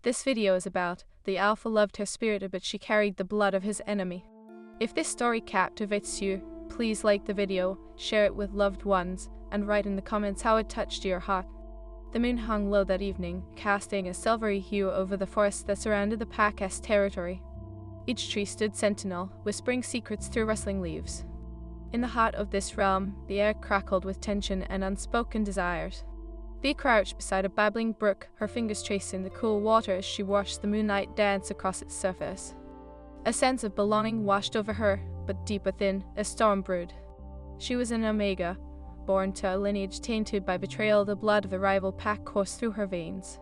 This video is about the alpha loved her spirit but she carried the blood of his enemy. If this story captivates you, please like the video, share it with loved ones, and write in the comments how it touched your heart. The moon hung low that evening, casting a silvery hue over the forest that surrounded the Pack's territory. Each tree stood sentinel, whispering secrets through rustling leaves. In the heart of this realm, the air crackled with tension and unspoken desires. Lee crouched beside a babbling brook, her fingers tracing the cool water as she watched the moonlight dance across its surface. A sense of belonging washed over her, but deep within, a storm brewed. She was an Omega, born to a lineage tainted by betrayal. The blood of the rival pack coursed through her veins.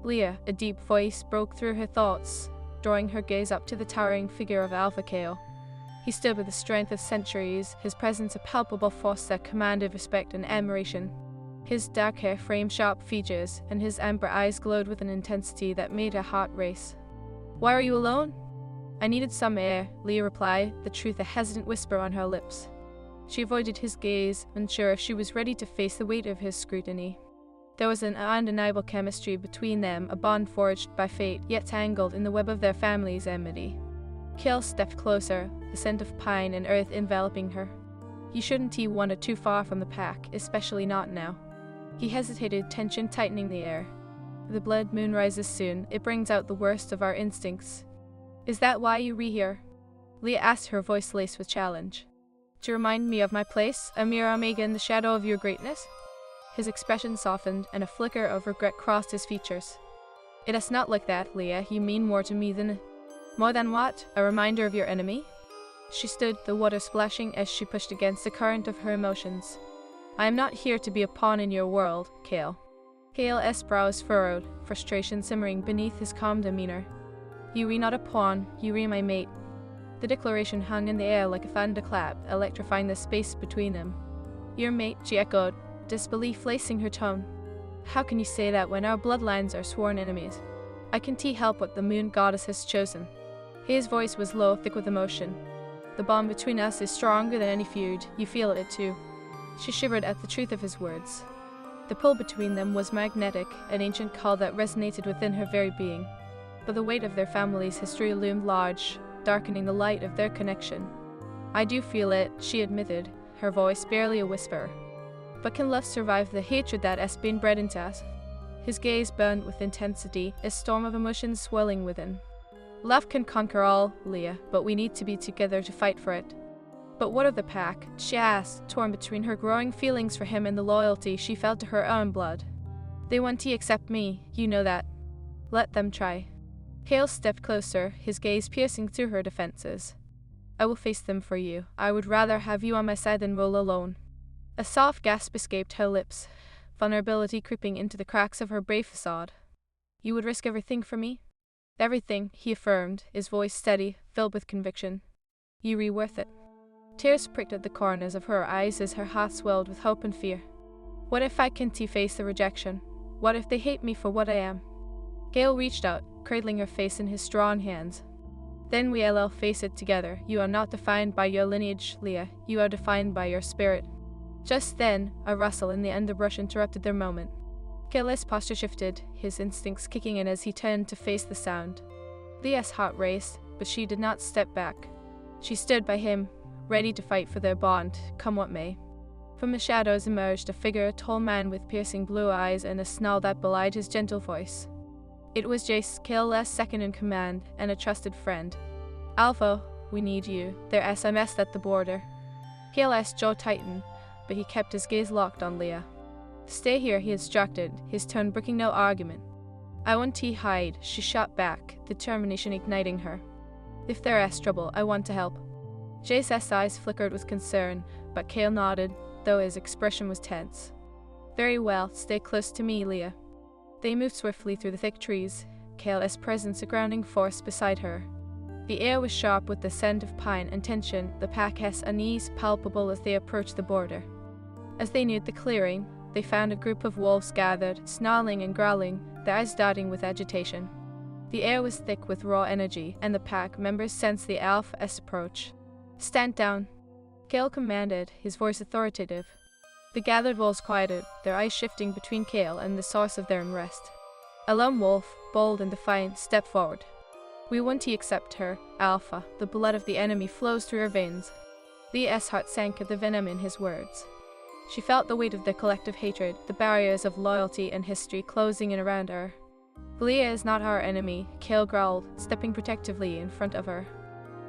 Leah, a deep voice, broke through her thoughts, drawing her gaze up to the towering figure of Alpha Kale. He stood with the strength of centuries, his presence a palpable force that commanded respect and admiration. His dark hair framed sharp features, and his amber eyes glowed with an intensity that made her heart race. "Why are you alone?" "I needed some air," Leah replied, the truth a hesitant whisper on her lips. She avoided his gaze, unsure if she was ready to face the weight of his scrutiny. There was an undeniable chemistry between them, a bond forged by fate, yet tangled in the web of their family's enmity. Kale stepped closer, the scent of pine and earth enveloping her. "You shouldn't wander too far from the pack, especially not now." He hesitated, tension tightening the air. "The blood moon rises soon. It brings out the worst of our instincts." "Is that why you here?" Leah asked, her voice laced with challenge. "To remind me of my place, a mere Omega in the shadow of your greatness?" His expression softened, and a flicker of regret crossed his features. "It is not like that, Leah. You mean more to me than—" "More than what? A reminder of your enemy?" She stood, the water splashing as she pushed against the current of her emotions. "I am not here to be a pawn in your world, Kale." Kale's brows furrowed, frustration simmering beneath his calm demeanor. "You re not a pawn, you re my mate." The declaration hung in the air like a thunderclap, electrifying the space between them. "Your mate," she echoed, disbelief lacing her tone. "How can you say that when our bloodlines are sworn enemies? I can't help what the moon goddess has chosen." His voice was low, thick with emotion. "The bond between us is stronger than any feud. You feel it too." She shivered at the truth of his words. The pull between them was magnetic, an ancient call that resonated within her very being. But the weight of their family's history loomed large, darkening the light of their connection. "I do feel it," she admitted, her voice barely a whisper. "But can love survive the hatred that has been bred into us?" His gaze burned with intensity, a storm of emotions swelling within. "Love can conquer all, Leah, but we need to be together to fight for it." "But what of the pack?" she asked, torn between her growing feelings for him and the loyalty she felt to her own blood. "They want to accept me, you know that." "Let them try." Kale stepped closer, his gaze piercing through her defenses. "I will face them for you. I would rather have you on my side than roll alone." A soft gasp escaped her lips, vulnerability creeping into the cracks of her brave facade. "You would risk everything for me?" "Everything," he affirmed, his voice steady, filled with conviction. "You re worth it." Tears pricked at the corners of her eyes as her heart swelled with hope and fear. "What if I can't face the rejection? What if they hate me for what I am?" Gale reached out, cradling her face in his strong hands. "Then we'll face it together. You are not defined by your lineage, Leah. You are defined by your spirit." Just then, a rustle in the underbrush interrupted their moment. Gale's posture shifted, his instincts kicking in as he turned to face the sound. Leah's heart raced, but she did not step back. She stood by him, ready to fight for their bond, come what may. From the shadows emerged a figure, a tall man with piercing blue eyes and a snarl that belied his gentle voice. It was Jace, Kale's second in command, and a trusted friend. "Alpha, we need you. They're SMS at the border." Kale's jaw tightened, but he kept his gaze locked on Leah. "Stay here," he instructed, his tone brooking no argument. "I want to hide," she shot back, determination igniting her. "If there is trouble, I want to help." Jace's eyes flickered with concern, but Kale nodded, though his expression was tense. "Very well, stay close to me, Leah." They moved swiftly through the thick trees, Kale's presence a grounding force beside her. The air was sharp with the scent of pine and tension, the pack's unease palpable as they approached the border. As they neared the clearing, they found a group of wolves gathered, snarling and growling, their eyes darting with agitation. The air was thick with raw energy, and the pack members sensed the alpha's approach. "Stand down," Kale commanded, his voice authoritative. The gathered wolves quieted, their eyes shifting between Kale and the source of their unrest. A lone wolf, bold and defiant, stepped forward. We won't accept her, Alpha. The blood of the enemy flows through her veins. Leah's heart sank at the venom in his words. She felt the weight of the collective hatred, the barriers of loyalty and history closing in around her. Leah is not our enemy, Cale growled, stepping protectively in front of her.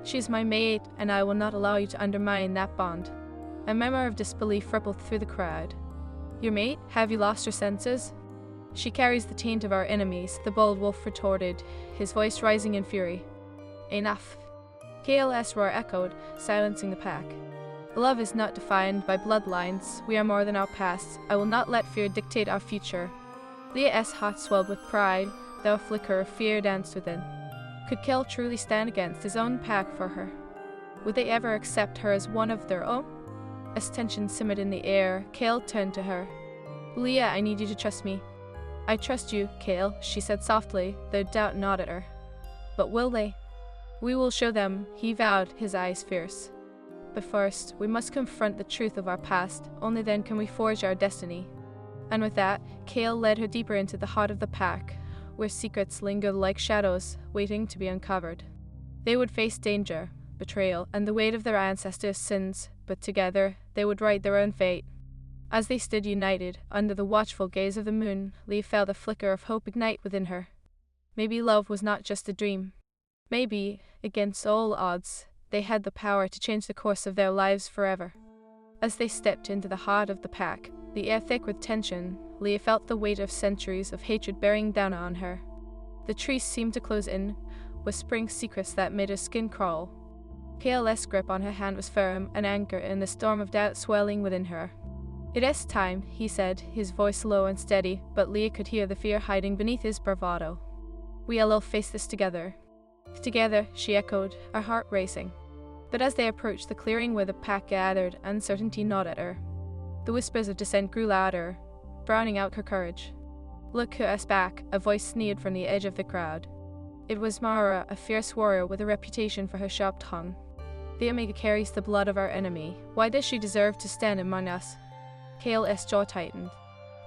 She is my mate, and I will not allow you to undermine that bond. A murmur of disbelief rippled through the crowd. Your mate? Have you lost your senses? She carries the taint of our enemies, the bold wolf retorted, his voice rising in fury. Enough. Cale's roar echoed, silencing the pack. Love is not defined by bloodlines. We are more than our past. I will not let fear dictate our future. Leah's heart swelled with pride, though a flicker of fear danced within. Could Cale truly stand against his own pack for her? Would they ever accept her as one of their own? As tension simmered in the air, Cale turned to her. Leah, I need you to trust me. I trust you, Cale, she said softly, though doubt gnawed at her. But will they? We will show them, he vowed, his eyes fierce. But first, we must confront the truth of our past. Only then can we forge our destiny. And with that, Cale led her deeper into the heart of the pack, where secrets lingered like shadows, waiting to be uncovered. They would face danger, betrayal, and the weight of their ancestors' sins, but together they would write their own fate. As they stood united, under the watchful gaze of the moon, Lee felt a flicker of hope ignite within her. Maybe love was not just a dream. Maybe, against all odds, they had the power to change the course of their lives forever. As they stepped into the heart of the pack, the air thick with tension, Leah felt the weight of centuries of hatred bearing down on her. The trees seemed to close in, whispering secrets that made her skin crawl. Cale's grip on her hand was firm, an anchor in the storm of doubt swelling within her. It is time, he said, his voice low and steady, but Leah could hear the fear hiding beneath his bravado. We all face this together. Together, she echoed, her heart racing. But as they approached the clearing where the pack gathered, uncertainty gnawed at her. The whispers of dissent grew louder, browning out her courage. Look who is back, a voice sneered from the edge of the crowd. It was Mara, a fierce warrior with a reputation for her sharp tongue. The Omega carries the blood of our enemy. Why does she deserve to stand among us? Cale's jaw tightened.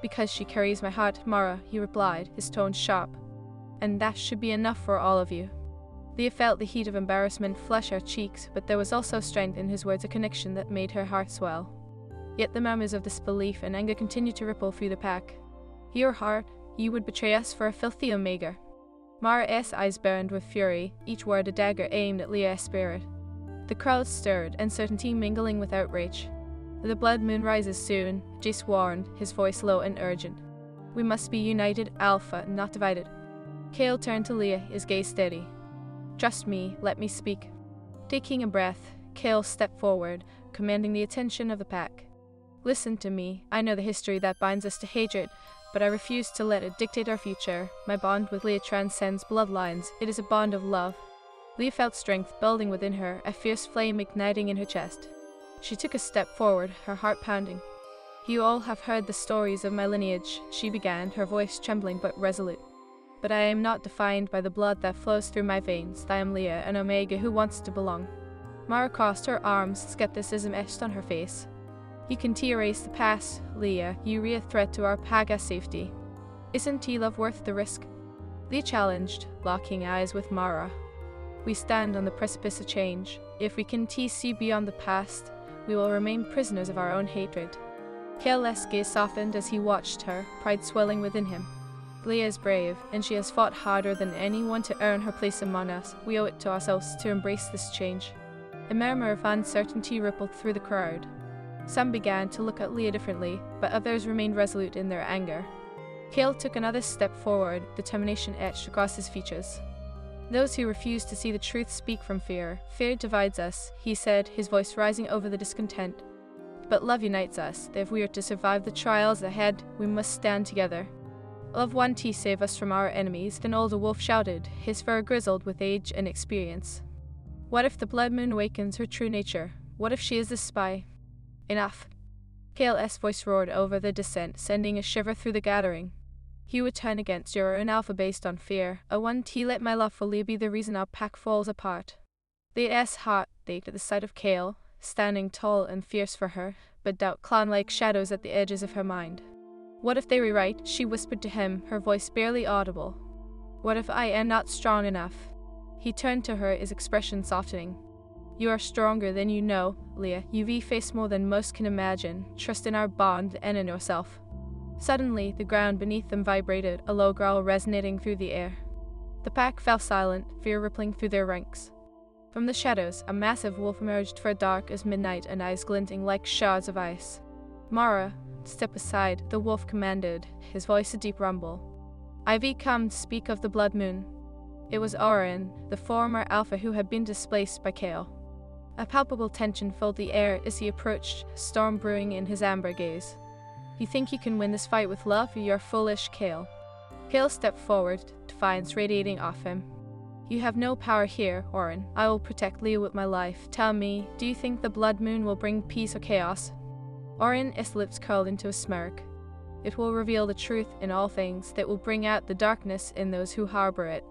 Because she carries my heart, Mara, he replied, his tone sharp. And that should be enough for all of you. Leah felt the heat of embarrassment flush her cheeks, but there was also strength in his words, a connection that made her heart swell. Yet the murmurs of disbelief and anger continued to ripple through the pack. Your heart, you would betray us for a filthy Omega. Mara's eyes burned with fury, each word a dagger aimed at Leah's spirit. The crowd stirred, uncertainty mingling with outrage. The blood moon rises soon, Jace warned, his voice low and urgent. We must be united, Alpha, not divided. Cale turned to Leah, his gaze steady. Trust me, let me speak. Taking a breath, Cale stepped forward, commanding the attention of the pack. Listen to me, I know the history that binds us to hatred, but I refuse to let it dictate our future. My bond with Leah transcends bloodlines, it is a bond of love. Leah felt strength building within her, a fierce flame igniting in her chest. She took a step forward, her heart pounding. You all have heard the stories of my lineage, she began, her voice trembling but resolute. But I am not defined by the blood that flows through my veins. I am Leah, an Omega who wants to belong. Mara crossed her arms, skepticism etched on her face. You can erase the past, Leah. You re a threat to our Paga's safety. Isn't love worth the risk? Leah challenged, locking eyes with Mara. We stand on the precipice of change. If we can see beyond the past, we will remain prisoners of our own hatred. Cale's gaze softened as he watched her, pride swelling within him. Leah is brave, and she has fought harder than anyone to earn her place among us. We owe it to ourselves to embrace this change. A murmur of uncertainty rippled through the crowd. Some began to look at Leah differently, but others remained resolute in their anger. Cale took another step forward, determination etched across his features. Those who refuse to see the truth speak from fear. Fear divides us, he said, his voice rising over the discontent. But love unites us. If we are to survive the trials ahead, we must stand together. Love one to save us from our enemies, an older wolf shouted, his fur grizzled with age and experience. What if the blood moon awakens her true nature? What if she is the spy? Enough. Cale's voice roared over the dissent, sending a shiver through the gathering. You would turn against your own alpha based on fear. A one to let my love for Leah be the reason our pack falls apart. Leah's heart ached at the sight of Cale, standing tall and fierce for her, but doubt clung like shadows at the edges of her mind. What if they were right? She whispered to him, her voice barely audible. What if I am not strong enough? He turned to her, his expression softening. You are stronger than you know, Leah. You've faced more than most can imagine. Trust in our bond and in yourself. Suddenly, the ground beneath them vibrated, a low growl resonating through the air. The pack fell silent, fear rippling through their ranks. From the shadows, a massive wolf emerged for dark as midnight and eyes glinting like shards of ice. Mara, step aside, the wolf commanded, his voice a deep rumble. I've come to speak of the blood moon. It was Oren, the former alpha who had been displaced by Kale. A palpable tension filled the air as he approached, storm brewing in his amber gaze. You think you can win this fight with love? You're foolish, Kale. Kale stepped forward, defiance radiating off him. You have no power here, Oren. I will protect Leah with my life. Tell me, do you think the blood moon will bring peace or chaos? Oren's lips curled into a smirk. It will reveal the truth in all things, that will bring out the darkness in those who harbor it.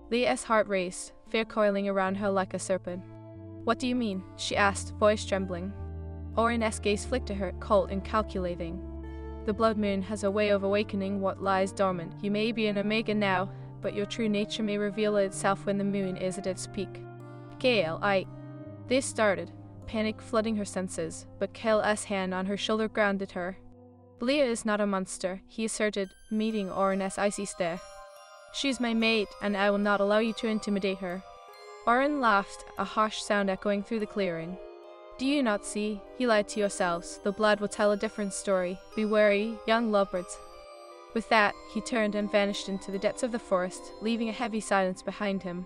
Leah's heart raced, fear coiling around her like a serpent. What do you mean? She asked, voice trembling. Oren's gaze flicked to her, cold and calculating. The blood moon has a way of awakening what lies dormant. You may be an Omega now, but your true nature may reveal itself when the moon is at its peak. Kale, They started, panic flooding her senses, but Kale's hand on her shoulder grounded her. Leah is not a monster, he asserted, meeting Oren's icy stare. She's my mate, and I will not allow you to intimidate her. Oren laughed, a harsh sound echoing through the clearing. Do you not see? You lied to yourselves. The blood will tell a different story. Be wary, young lovebirds. With that, he turned and vanished into the depths of the forest, leaving a heavy silence behind him.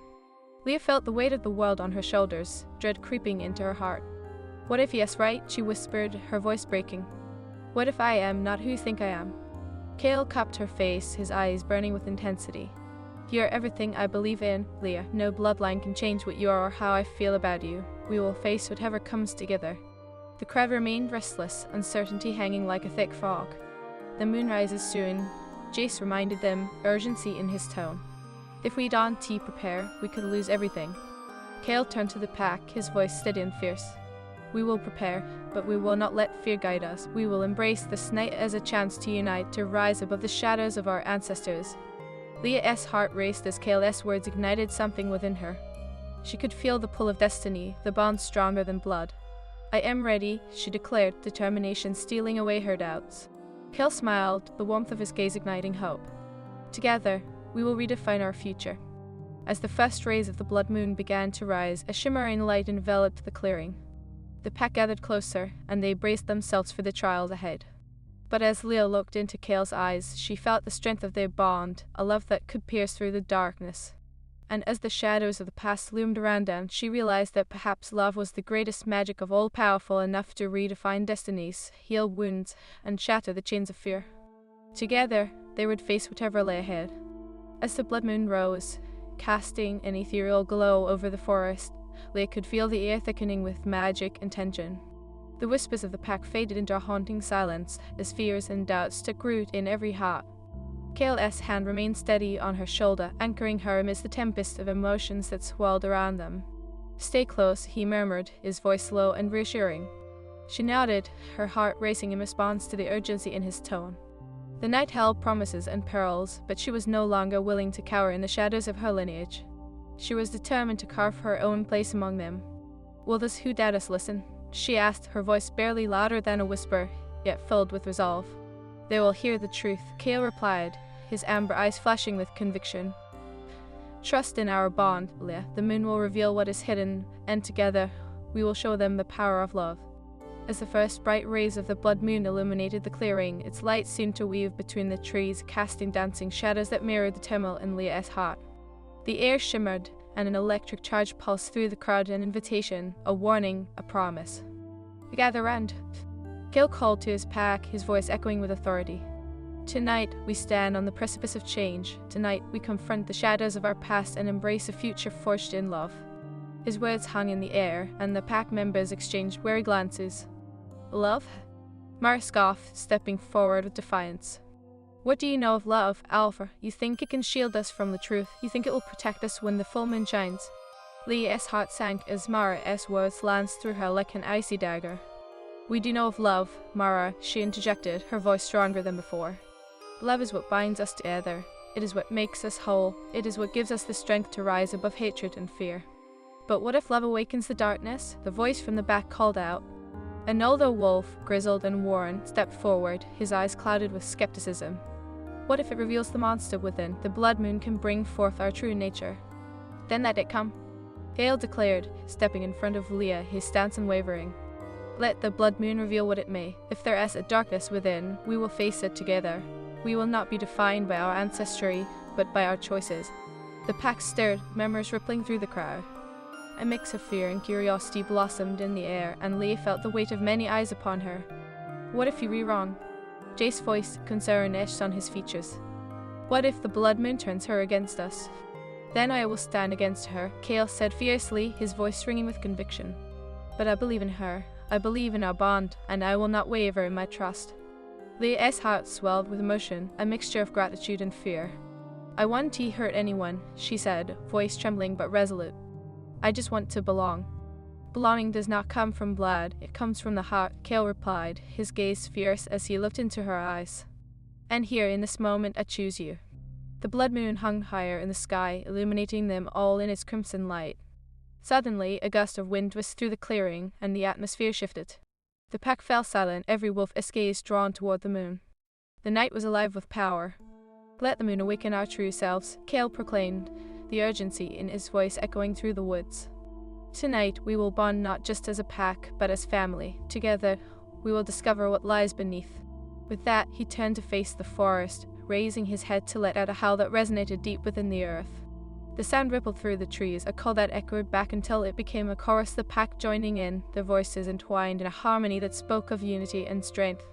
Leah felt the weight of the world on her shoulders, dread creeping into her heart. What if yes, right? She whispered, her voice breaking. What if I am not who you think I am? Kale cupped her face, his eyes burning with intensity. You are everything I believe in, Leah. No bloodline can change what you are or how I feel about you. We will face whatever comes together. The crowd remained restless, uncertainty hanging like a thick fog. The moon rises soon, Jace reminded them, urgency in his tone. If we don't prepare, we could lose everything. Kale turned to the pack, his voice steady and fierce. We will prepare, but we will not let fear guide us. We will embrace this night as a chance to unite, to rise above the shadows of our ancestors. Leah's heart raced as Kale's words ignited something within her. She could feel the pull of destiny, the bond stronger than blood. I am ready, she declared, determination stealing away her doubts. Kale smiled, the warmth of his gaze igniting hope. Together, we will redefine our future. As the first rays of the blood moon began to rise, a shimmering light enveloped the clearing. The pack gathered closer, and they braced themselves for the trials ahead. But as Leah looked into Kale's eyes, she felt the strength of their bond, a love that could pierce through the darkness. And as the shadows of the past loomed around them, she realized that perhaps love was the greatest magic of all, powerful enough to redefine destinies, heal wounds, and shatter the chains of fear. Together, they would face whatever lay ahead. As the blood moon rose, casting an ethereal glow over the forest, Leah could feel the air thickening with magic and tension. The whispers of the pack faded into a haunting silence, as fears and doubts took root in every heart. Kale's hand remained steady on her shoulder, anchoring her amidst the tempest of emotions that swirled around them. Stay close, he murmured, his voice low and reassuring. She nodded, her heart racing in response to the urgency in his tone. The night held promises and perils, but she was no longer willing to cower in the shadows of her lineage. She was determined to carve her own place among them. Will those who doubt us listen? She asked, her voice barely louder than a whisper, yet filled with resolve. They will hear the truth, Kale replied, his amber eyes flashing with conviction. Trust in our bond, Leah. The moon will reveal what is hidden, and together, we will show them the power of love. As the first bright rays of the blood moon illuminated the clearing, its light seemed to weave between the trees, casting dancing shadows that mirrored the turmoil in Leah's heart. The air shimmered, and an electric charge pulsed through the crowd, an invitation, a warning, a promise. Gather round. Kale called to his pack, his voice echoing with authority. Tonight, we stand on the precipice of change. Tonight, we confront the shadows of our past and embrace a future forged in love. His words hung in the air, and the pack members exchanged wary glances. Love? Mara scoffed, stepping forward with defiance. What do you know of love, Alpha? You think it can shield us from the truth? You think it will protect us when the full moon shines? Leah's heart sank as Mara's words lanced through her like an icy dagger. We do know of love, Mara, she interjected, her voice stronger than before. Love is what binds us together. It is what makes us whole. It is what gives us the strength to rise above hatred and fear. But what if love awakens the darkness? The voice from the back called out. An older wolf, grizzled and worn, stepped forward, his eyes clouded with skepticism. What if it reveals the monster within? The blood moon can bring forth our true nature. Then let it come, Gale declared, stepping in front of Leah, his stance unwavering. Let the blood moon reveal what it may. If there is a darkness within, we will face it together. We will not be defined by our ancestry, but by our choices. The pack stirred, murmurs rippling through the crowd. A mix of fear and curiosity blossomed in the air, and Leah felt the weight of many eyes upon her. What if you were wrong? Jace's voice, concern etched on his features. What if the blood moon turns her against us? Then I will stand against her, Cale said fiercely, his voice ringing with conviction. But I believe in her. I believe in our bond, and I will not waver in my trust. Leah's heart swelled with emotion, a mixture of gratitude and fear. I won't hurt anyone, she said, voice trembling but resolute. I just want to belong. Belonging does not come from blood, it comes from the heart, Cale replied, his gaze fierce as he looked into her eyes. And here, in this moment, I choose you. The blood moon hung higher in the sky, illuminating them all in its crimson light. Suddenly, a gust of wind whisked through the clearing, and the atmosphere shifted. The pack fell silent, every wolf its gaze drawn toward the moon. The night was alive with power. Let the moon awaken our true selves, Cale proclaimed, the urgency in his voice echoing through the woods. Tonight we will bond not just as a pack, but as family. Together, we will discover what lies beneath. With that, he turned to face the forest, raising his head to let out a howl that resonated deep within the earth. The sound rippled through the trees, a call that echoed back until it became a chorus, the pack joining in, their voices entwined in a harmony that spoke of unity and strength.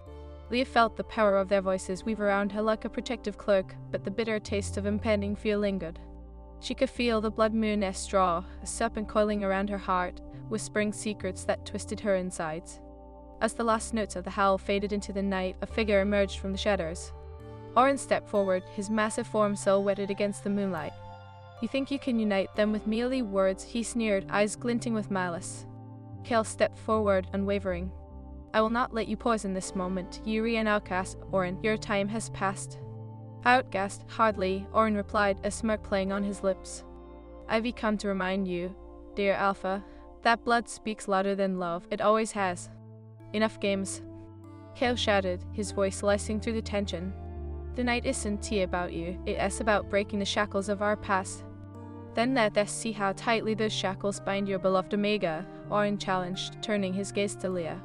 Leah felt the power of their voices weave around her like a protective cloak, but the bitter taste of impending fear lingered. She could feel the blood moon as straw, a serpent coiling around her heart, whispering secrets that twisted her insides. As the last notes of the howl faded into the night, a figure emerged from the shadows. Orin stepped forward, his massive form silhouetted against the moonlight. You think you can unite them with merely words, he sneered, eyes glinting with malice. Cale stepped forward, unwavering. I will not let you poison this moment, Yuri and outcast, Orin, your time has passed. Outcast, hardly, Orin replied, a smirk playing on his lips. I've come to remind you, dear Alpha, that blood speaks louder than love, it always has. Enough games. Cale shouted, his voice slicing through the tension. The night isn't about you, it is about breaking the shackles of our past. Then let us see how tightly those shackles bind your beloved Omega, Orin challenged, turning his gaze to Leah.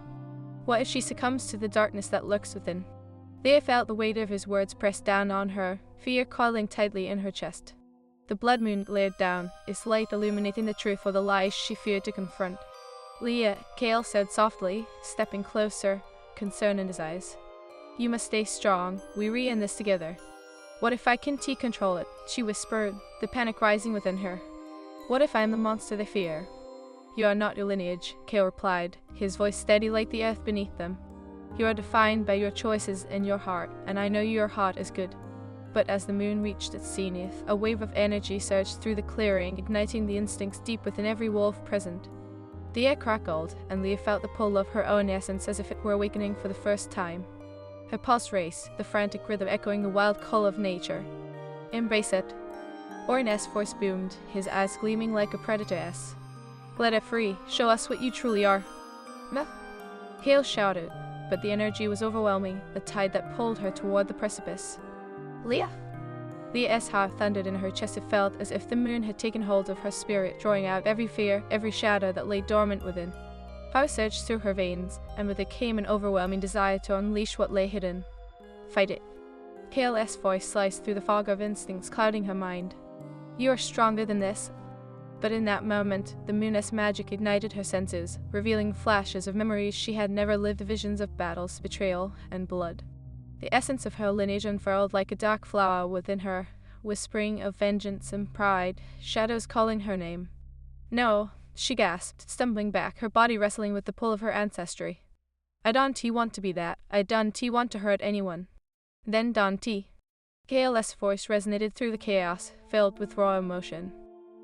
What if she succumbs to the darkness that lurks within? Leah felt the weight of his words pressed down on her, fear coiling tightly in her chest. The blood moon glared down, its light illuminating the truth of the lies she feared to confront. Leah, Cale said softly, stepping closer, concern in his eyes. You must stay strong, we're in this together. What if I can control it? She whispered, the panic rising within her. What if I am the monster they fear? You are not your lineage, Cale replied, his voice steady like the earth beneath them. You are defined by your choices and your heart, and I know your heart is good. But as the moon reached its zenith, a wave of energy surged through the clearing, igniting the instincts deep within every wolf present. The air crackled, and Leah felt the pull of her own essence as if it were awakening for the first time. Her pulse raced, the frantic rhythm echoing the wild call of nature. Embrace it. Orin's voice boomed, his eyes gleaming like a predator's. Let it free, show us what you truly are. Meh. Cale shouted, but the energy was overwhelming, a tide that pulled her toward the precipice. Leah? Leah's heart thundered in her chest. It felt as if the moon had taken hold of her spirit, drawing out every fear, every shadow that lay dormant within. Power surged through her veins, and with it came an overwhelming desire to unleash what lay hidden. Fight it. Cale's voice sliced through the fog of instincts clouding her mind. You are stronger than this. But in that moment, the moon's magic ignited her senses, revealing flashes of memories she had never lived, visions of battles, betrayal, and blood. The essence of her lineage unfurled like a dark flower within her, whispering of vengeance and pride, shadows calling her name. No, she gasped, stumbling back, her body wrestling with the pull of her ancestry. I don't want to be that. I don't want to hurt anyone. Then don't. Cale's voice resonated through the chaos, filled with raw emotion.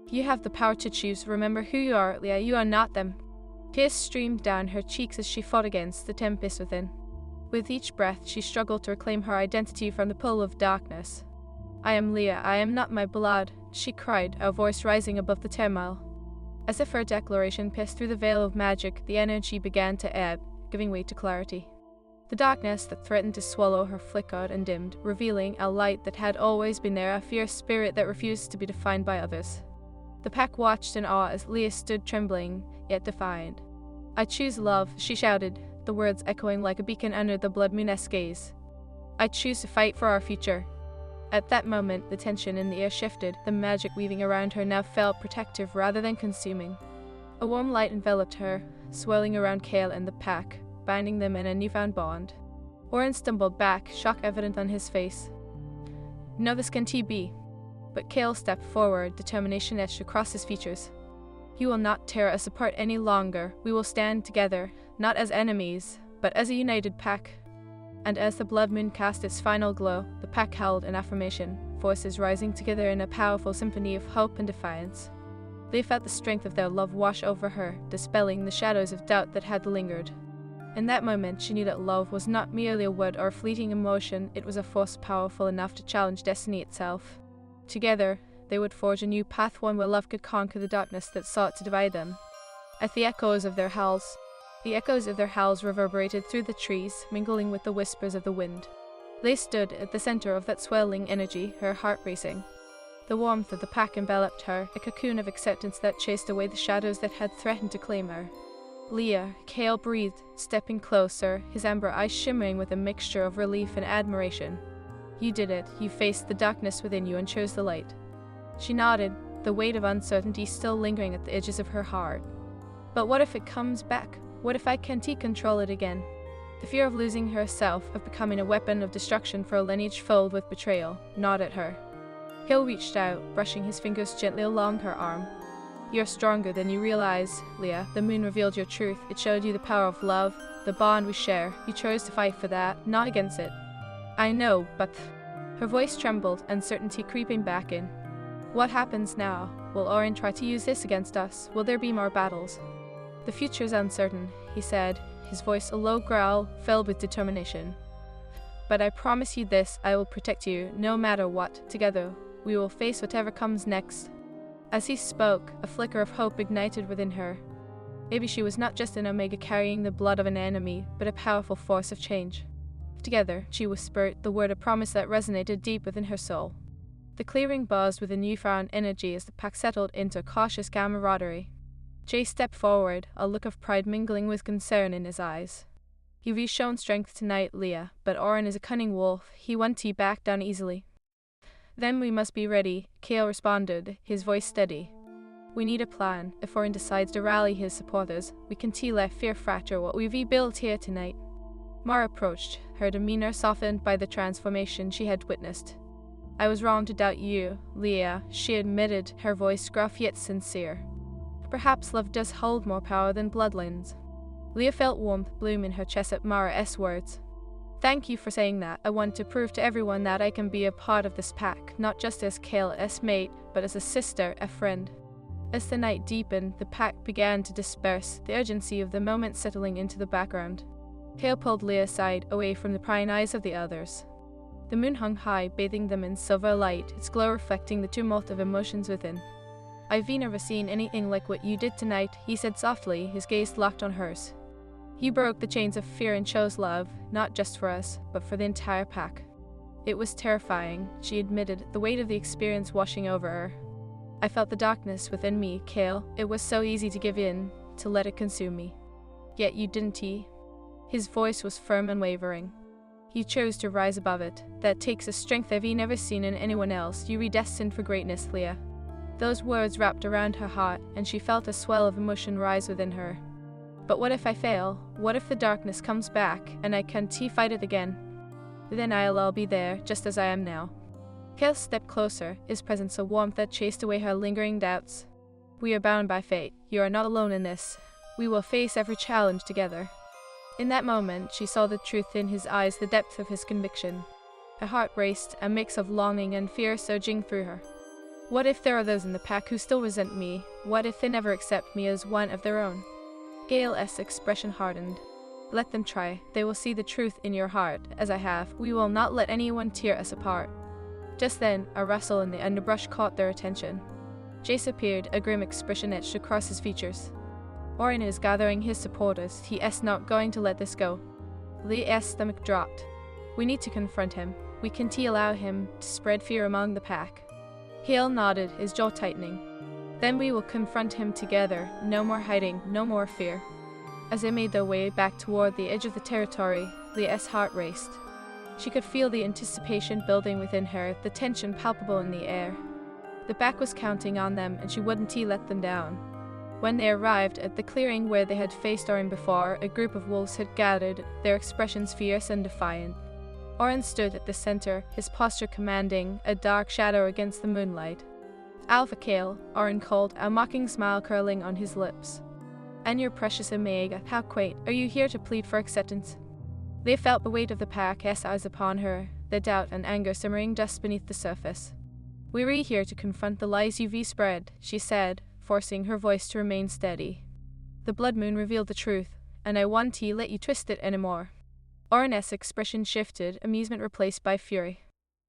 You have the power to choose. Remember who you are, Leah. You are not them. Tears streamed down her cheeks as she fought against the tempest within. With each breath, she struggled to reclaim her identity from the pull of darkness. "I am Leah, I am not my blood," she cried, her voice rising above the turmoil. As if her declaration pierced through the veil of magic, the energy began to ebb, giving way to clarity. The darkness that threatened to swallow her flickered and dimmed, revealing a light that had always been there, a fierce spirit that refused to be defined by others. The pack watched in awe as Leah stood trembling, yet defiant. "I choose love," she shouted, the words echoing like a beacon under the blood moon's gaze. "I choose to fight for our future." At that moment, the tension in the air shifted, the magic weaving around her now felt protective rather than consuming. A warm light enveloped her, swirling around Cale and the pack, binding them in a newfound bond. Oren stumbled back, shock evident on his face. "No, this can't be." But Cale stepped forward, determination etched across his features. "You will not tear us apart any longer. We will stand together, not as enemies, but as a united pack." And as the blood moon cast its final glow, the pack howled in affirmation, voices rising together in a powerful symphony of hope and defiance. They felt the strength of their love wash over her, dispelling the shadows of doubt that had lingered. In that moment, she knew that love was not merely a word or a fleeting emotion, it was a force powerful enough to challenge destiny itself. Together, they would forge a new path, one where love could conquer the darkness that sought to divide them. At the echoes of their howls reverberated through the trees, mingling with the whispers of the wind. They stood at the center of that swelling energy, her heart racing. The warmth of the pack enveloped her, a cocoon of acceptance that chased away the shadows that had threatened to claim her. "Leah," Cale breathed, stepping closer, his amber eyes shimmering with a mixture of relief and admiration. "You did it. You faced the darkness within you and chose the light." She nodded, the weight of uncertainty still lingering at the edges of her heart. "But what if it comes back? What if I can't control it again?" The fear of losing herself, of becoming a weapon of destruction for a lineage filled with betrayal, gnawed at her. Cale reached out, brushing his fingers gently along her arm. "You're stronger than you realize, Leah. The moon revealed your truth. It showed you the power of love, the bond we share. You chose to fight for that, not against it." "I know, but..." Her voice trembled, uncertainty creeping back in. "What happens now? Will Oren try to use this against us? Will there be more battles?" "The future is uncertain," he said, his voice a low growl filled with determination. "But I promise you this, I will protect you, no matter what. Together, we will face whatever comes next." As he spoke, a flicker of hope ignited within her. Maybe she was not just an Omega carrying the blood of an enemy, but a powerful force of change. Together, she whispered the word of promise that resonated deep within her soul. The clearing buzzed with a newfound energy as the pack settled into a cautious camaraderie. Jay stepped forward, a look of pride mingling with concern in his eyes. "You've shown strength tonight, Leah, but Oren is a cunning wolf. He won't back down easily." "Then we must be ready," Cale responded, his voice steady. "We need a plan. If Oren decides to rally his supporters, we can let fear fracture what we've rebuilt here tonight." Mara approached, her demeanor softened by the transformation she had witnessed. "I was wrong to doubt you, Leah," she admitted, her voice gruff yet sincere. "Perhaps love does hold more power than bloodlines." Leah felt warmth bloom in her chest at Mara's words. "Thank you for saying that. I want to prove to everyone that I can be a part of this pack, not just as Cale's mate, but as a sister, a friend." As the night deepened, the pack began to disperse, the urgency of the moment settling into the background. Cale pulled Leah aside, away from the prying eyes of the others. The moon hung high, bathing them in silver light, its glow reflecting the tumult of emotions within. "I've never seen anything like what you did tonight," he said softly, his gaze locked on hers. "You broke the chains of fear and chose love, not just for us, but for the entire pack." "It was terrifying," she admitted, the weight of the experience washing over her. "I felt the darkness within me, Cale. It was so easy to give in, to let it consume me. Yet you didn't." His voice was firm and wavering. "You chose to rise above it. That takes a strength I've never seen in anyone else. You redestined for greatness, Leah." Those words wrapped around her heart, and she felt a swell of emotion rise within her. "But what if I fail? What if the darkness comes back, and I can't fight it again?" "Then I'll be there, just as I am now." Cale stepped closer, his presence a warmth that chased away her lingering doubts. "We are bound by fate. You are not alone in this. We will face every challenge together." In that moment, she saw the truth in his eyes, the depth of his conviction. Her heart raced, a mix of longing and fear surging through her. What if there are those in the pack who still resent me? What if they never accept me as one of their own? Gale's expression hardened. Let them try. They will see the truth in your heart, as I have. We will not let anyone tear us apart. Just then, a rustle in the underbrush caught their attention. Jace appeared, a grim expression etched across his features. Orin is gathering his supporters. He is not going to let this go. Leah's stomach dropped. We need to confront him. We can't allow him to spread fear among the pack. Hale nodded, his jaw tightening. Then we will confront him together. No more hiding, no more fear. As they made their way back toward the edge of the territory, Leah's heart raced. She could feel the anticipation building within her, the tension palpable in the air. The pack was counting on them, and she wouldn't let them down. When they arrived at the clearing where they had faced Orin before, a group of wolves had gathered, their expressions fierce and defiant. Orin stood at the center, his posture commanding, a dark shadow against the moonlight. Alpha Kale, Orin called, a mocking smile curling on his lips. And your precious Omega, how quaint, are you here to plead for acceptance? They felt the weight of the pack's eyes upon her, the doubt and anger simmering just beneath the surface. We're here to confront the lies you've spread, she said, forcing her voice to remain steady. The blood moon revealed the truth, and I won't let you twist it anymore. Orin's expression shifted, amusement replaced by fury.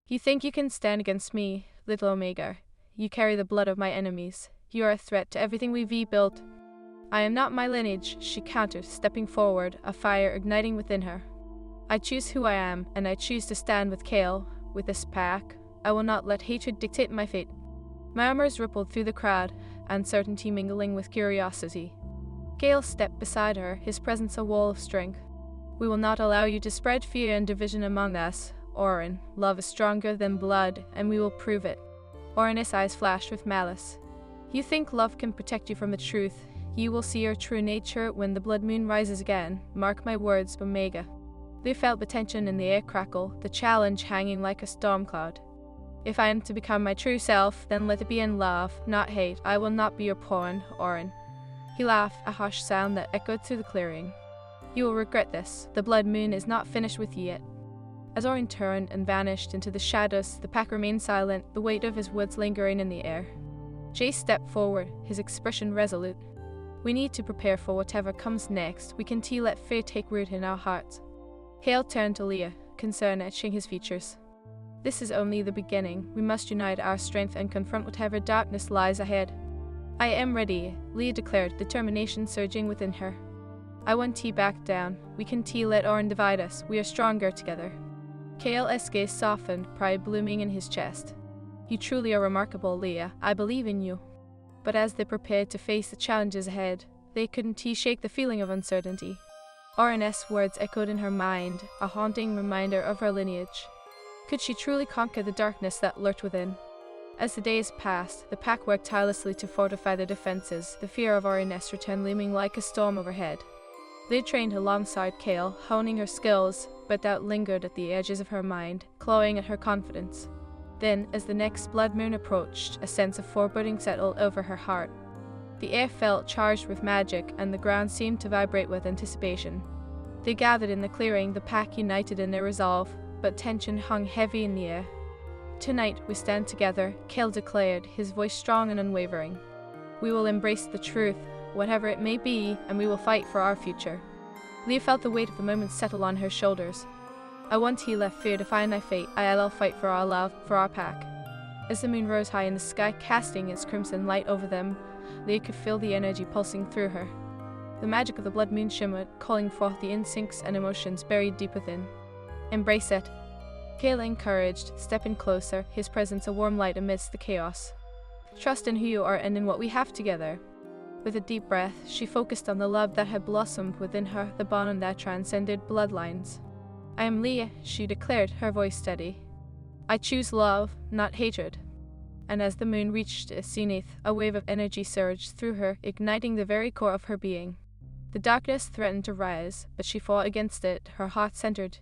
You think you can stand against me, little Omega? You carry the blood of my enemies. You are a threat to everything we've built. I am not my lineage, she countered, stepping forward, a fire igniting within her. I choose who I am, and I choose to stand with Kale, with this pack. I will not let hatred dictate my fate. Murmurs rippled through the crowd, uncertainty mingling with curiosity. Kale stepped beside her, his presence a wall of strength. We will not allow you to spread fear and division among us, Orin. Love is stronger than blood, and we will prove it. Orin's eyes flashed with malice. You think love can protect you from the truth? You will see your true nature when the blood moon rises again. Mark my words, Omega. They felt the tension in the air crackle, the challenge hanging like a storm cloud. If I am to become my true self, then let it be in love, not hate. I will not be your pawn, Orin. He laughed, a harsh sound that echoed through the clearing. You will regret this. The blood moon is not finished with you yet. As Orin turned and vanished into the shadows, the pack remained silent, the weight of his words lingering in the air. Jace stepped forward, his expression resolute. We need to prepare for whatever comes next. We can't let fear take root in our hearts. Hale turned to Leah, concern etching his features. This is only the beginning. We must unite our strength and confront whatever darkness lies ahead. I am ready, Leah declared, determination surging within her. I won't back down. We can't let Orin divide us. We are stronger together. Kale's gaze softened, pride blooming in his chest. You truly are remarkable, Leah. I believe in you. But as they prepared to face the challenges ahead, they couldn't shake the feeling of uncertainty. Orin's words echoed in her mind, a haunting reminder of her lineage. Could she truly conquer the darkness that lurked within? As the days passed, the pack worked tirelessly to fortify their defenses, the fear of Orin's return looming like a storm overhead. They trained alongside Kale, honing her skills, but doubt lingered at the edges of her mind, clawing at her confidence. Then, as the next blood moon approached, a sense of foreboding settled over her heart. The air felt charged with magic, and the ground seemed to vibrate with anticipation. They gathered in the clearing, the pack united in their resolve, but tension hung heavy in the air. Tonight we stand together, Kale declared, his voice strong and unwavering. We will embrace the truth, whatever it may be, and we will fight for our future. Leah felt the weight of the moment settle on her shoulders. I won't let fear define my fate. I'll fight for our love, for our pack. As the moon rose high in the sky, casting its crimson light over them, Leah could feel the energy pulsing through her. The magic of the blood moon shimmered, calling forth the instincts and emotions buried deep within. Embrace it. Kale encouraged, stepping closer, his presence a warm light amidst the chaos. Trust in who you are and in what we have together. With a deep breath, she focused on the love that had blossomed within her, the bond that transcended bloodlines. I am Leah, she declared, her voice steady. I choose love, not hatred. And as the moon reached its zenith, a wave of energy surged through her, igniting the very core of her being. The darkness threatened to rise, but she fought against it, her heart centered,